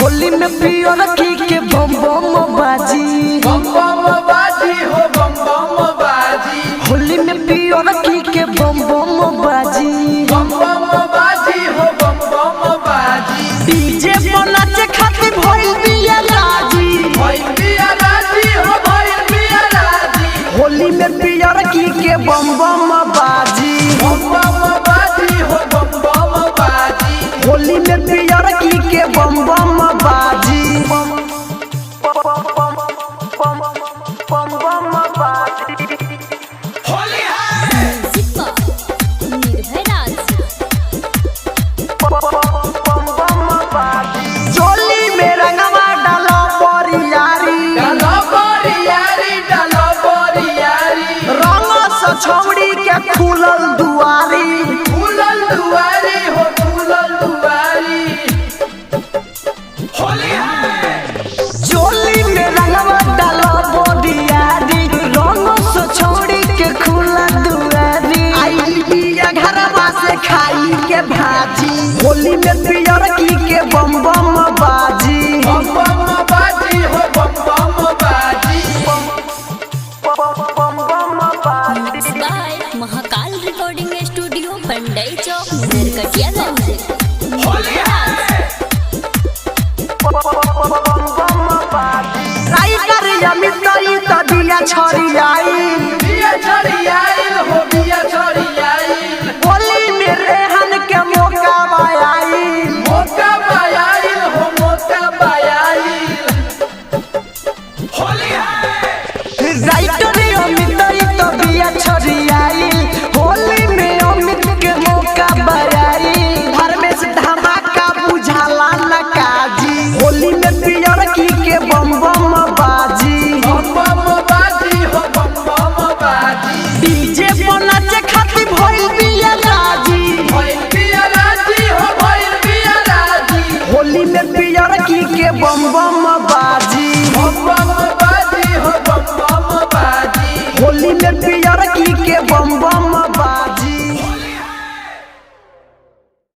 होली में पियर की के बम बम बाजी, बम बम बाजी हो बम बम बाजी। होली में पियर की के बम बम बाजी, बम बम बाजी हो बम बम बाजी। डीजे पर नाचे खातिर भइल बिया राजी, भइल बिया राजी हो भइल बिया राजी। होली में पियर की के बम बम बाजी, बम बम बाजी हो बम बम बाजी। होली में पियर की के बम बम बाजी, बम बम बाजी। होली है चोली में रंगवा डालो परियारी, डालो बोरियारी डालो बोरियारी। रंग से छौड़ी के खुलल दुआरी, फूलल दुआरी हो फूलल दुआरी। होली है चोली में रंगवा डालो परियारी, रंग से छौड़ी के खुलल दुआरी। आई बिया घरवा से खाई के भाजी, होली में पियर की के बम बम बाजी, बम बम बाजी हो बम बम बाजी। महाकाल रिकॉर्डिंग स्टूडियो पंडई चौक नरकटियागंज। होली है राइटर अमित तो दिया छोड़ी आई, बिया छोड़ी आइल हो बिया छोड़ी आइल। होली में रेहन के मौका आई, मौका पायाइल हो मौका पायाइल। होली है राइटर अमित तो दिया छोड़ी आई, होली में अमित के मौका बयाई। घर में से धमाका बुझाला न काजी, होली में पियर की के बम बम बाजी, बम बम बाजी हो बम बम बाजी। डीजे पर नाचे खातिर भइल बिया राजी, भइल बिया राजी हो भइल बिया राजी। होली में पियर की के बम बम बाजी, बम बम बाजी